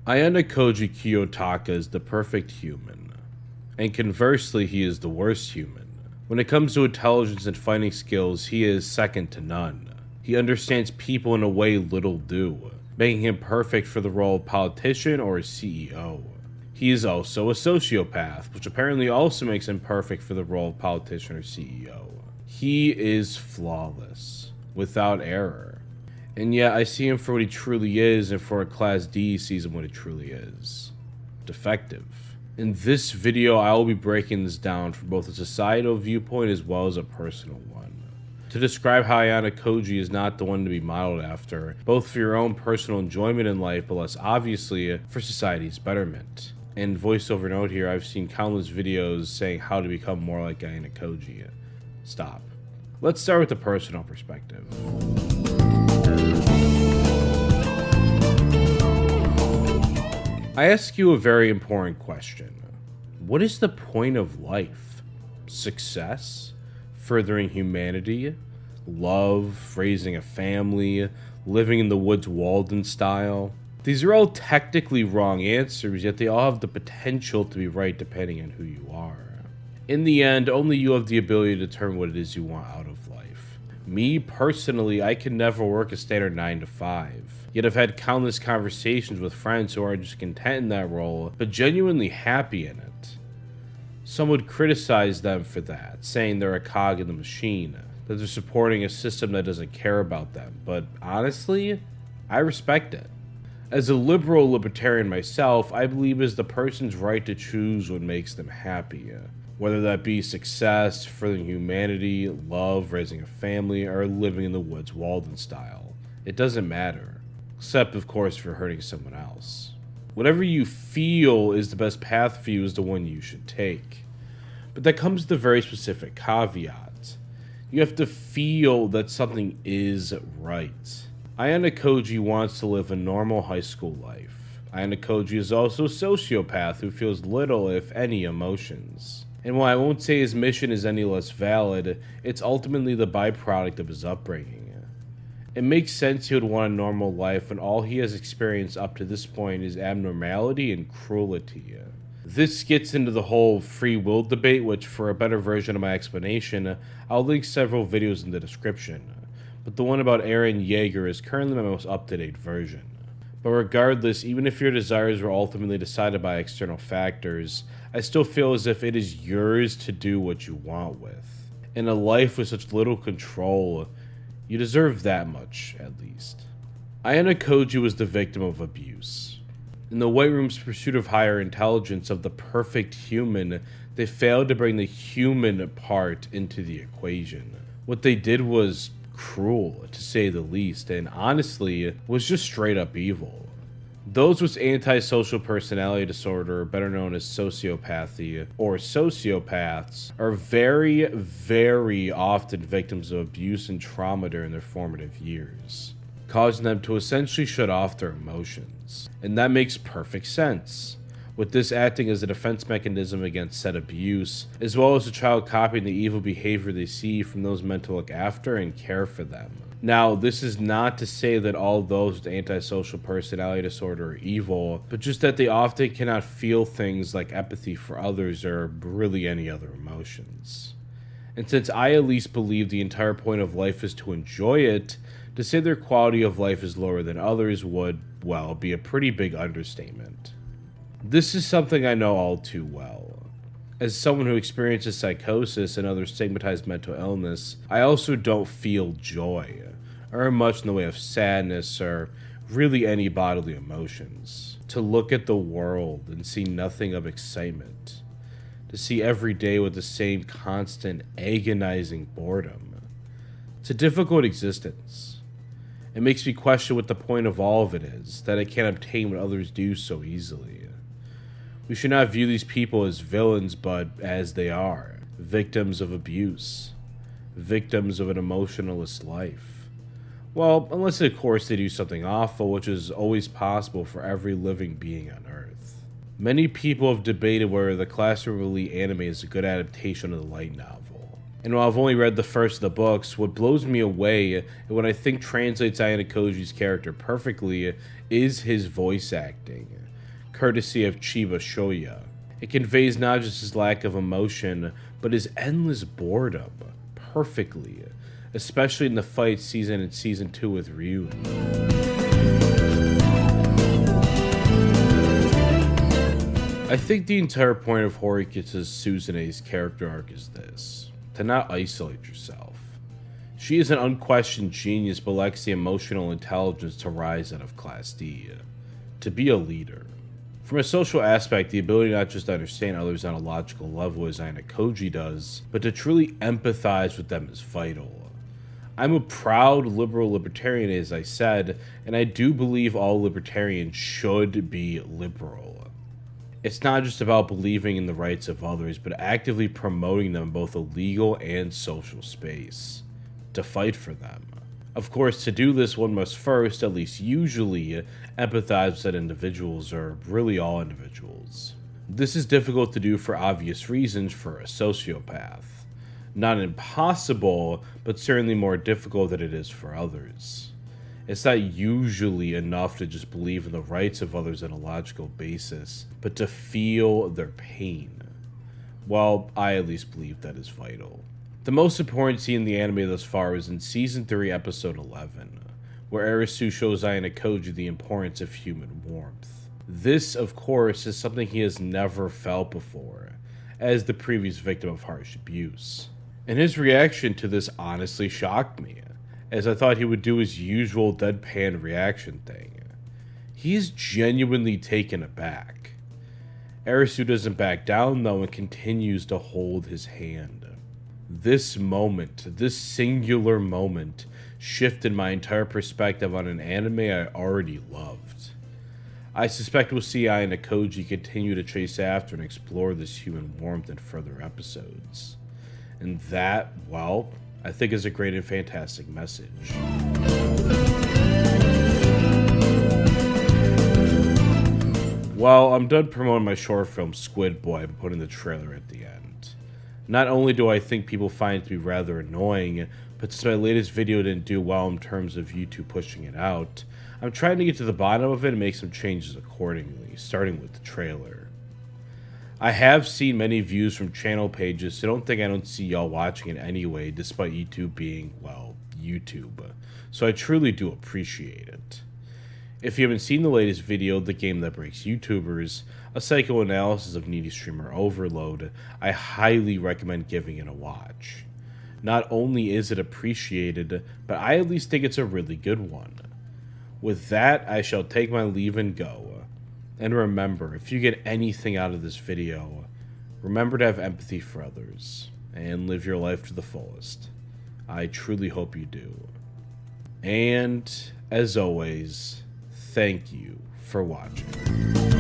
Ayanokoji Kiyotaka is the perfect human, and conversely, he is the worst human. When it comes to intelligence and fighting skills, he is second to none. He understands people in a way little do, making him perfect for the role of politician or CEO. He is also a sociopath, which apparently also makes him perfect for the role of politician or CEO. He is flawless, without error. And yet I see him for what he truly is, and for a Class D he sees him what he truly is. Defective. In this video, I will be breaking this down from both a societal viewpoint as well as a personal one, to describe how Ayanokoji is not the one to be modeled after, both for your own personal enjoyment in life, but less obviously for society's betterment. And voiceover note here, I've seen countless videos saying how to become more like Ayanokoji. Stop. Let's start with the personal perspective. I ask you a very important question. What is the point of life? Success? Furthering humanity? Love? Raising a family? Living in the woods Walden style? These are all technically wrong answers, yet they all have the potential to be right depending on who you are. In the end, only you have the ability to determine what it is you want out of life. Me, personally, I can never work a standard 9 to 5. Yet I've had countless conversations with friends who aren't just content in that role, but genuinely happy in it. Some would criticize them for that, saying they're a cog in the machine, that they're supporting a system that doesn't care about them, but honestly, I respect it. As a liberal libertarian myself, I believe it's the person's right to choose what makes them happy, whether that be success, furthering humanity, love, raising a family, or living in the woods Walden style. It doesn't matter, except of course for hurting someone else. Whatever you feel is the best path for you is the one you should take. But that comes with a very specific caveat. You have to feel that something is right. Ayanokoji wants to live a normal high school life. Ayanokoji is also a sociopath who feels little, if any, emotions. And while I won't say his mission is any less valid, it's ultimately the byproduct of his upbringing. It makes sense he would want a normal life when all he has experienced up to this point is abnormality and cruelty. This gets into the whole free will debate, which for a better version of my explanation, I'll link several videos in the description. But the one about Aaron Yeager is currently my most up-to-date version. But regardless, even if your desires were ultimately decided by external factors, I still feel as if it is yours to do what you want with. In a life with such little control, you deserve that much, at least. Ayanokoji was the victim of abuse. In the White Room's pursuit of higher intelligence of the perfect human, they failed to bring the human part into the equation. What they did was cruel, to say the least, and honestly, was just straight up evil. Those with antisocial personality disorder, better known as sociopathy, or sociopaths, are very, very often victims of abuse and trauma during their formative years, causing them to essentially shut off their emotions. And that makes perfect sense, with this acting as a defense mechanism against said abuse, as well as the child copying the evil behavior they see from those meant to look after and care for them. Now, this is not to say that all those with antisocial personality disorder are evil, but just that they often cannot feel things like empathy for others or really any other emotions. And since I at least believe the entire point of life is to enjoy it, to say their quality of life is lower than others would, well, be a pretty big understatement. This is something I know all too well. As someone who experiences psychosis and other stigmatized mental illness, I also don't feel joy, or much in the way of sadness, or really any bodily emotions. To look at the world and see nothing of excitement. To see every day with the same constant, agonizing boredom. It's a difficult existence. It makes me question what the point of all of it is, that I can't obtain what others do so easily. We should not view these people as villains, but as they are, victims of abuse, victims of an emotionless life. Well, unless of course they do something awful, which is always possible for every living being on Earth. Many people have debated whether the Classroom Elite anime is a good adaptation of the light novel. And while I've only read the first of the books, what blows me away, and what I think translates Ayanokoji's character perfectly, is his voice acting. courtesy of Chiba Shoya. It conveys not just his lack of emotion, but his endless boredom perfectly, especially in the fight season in Season 2 with Ryu. I think the entire point of Horikita's Suzune's character arc is this: to not isolate yourself. She is an unquestioned genius but lacks the emotional intelligence to rise out of Class D, to be a leader. From a social aspect, the ability not just to understand others on a logical level as Ayanokoji does, but to truly empathize with them is vital. I'm a proud liberal libertarian, as I said, and I do believe all libertarians should be liberal. It's not just about believing in the rights of others, but actively promoting them in both a legal and social space, to fight for them. Of course, to do this, one must first, at least usually, empathize with that individuals, or really all individuals. This is difficult to do for obvious reasons for a sociopath. Not impossible, but certainly more difficult than it is for others. It's not usually enough to just believe in the rights of others on a logical basis, but to feel their pain. Well, I at least believe that is vital. The most important scene in the anime thus far is in Season 3, Episode 11, where Arisu shows Ayanokoji the importance of human warmth. This, of course, is something he has never felt before, as the previous victim of harsh abuse. And his reaction to this honestly shocked me, as I thought he would do his usual deadpan reaction thing. He is genuinely taken aback. Arisu doesn't back down though and continues to hold his hand. This moment, this singular moment, shifted my entire perspective on an anime I already loved. I suspect we'll see Ayanokoji continue to chase after and explore this human warmth in further episodes. And that, well, I think is a great and fantastic message. Well, I'm done promoting my short film Squid Boy by putting the trailer at the end. Not only do I think people find it to be rather annoying, but since my latest video didn't do well in terms of YouTube pushing it out, I'm trying to get to the bottom of it and make some changes accordingly, starting with the trailer. I have seen many views from channel pages, so don't think I don't see y'all watching it anyway, despite YouTube being, well, YouTube. So I truly do appreciate it. If you haven't seen the latest video, The Game That Breaks YouTubers, a psychoanalysis of needy streamer overload, I highly recommend giving it a watch. Not only is it appreciated, but I at least think it's a really good one. With that, I shall take my leave and go. And remember, if you get anything out of this video, remember to have empathy for others, and live your life to the fullest. I truly hope you do. And, as always, thank you for watching.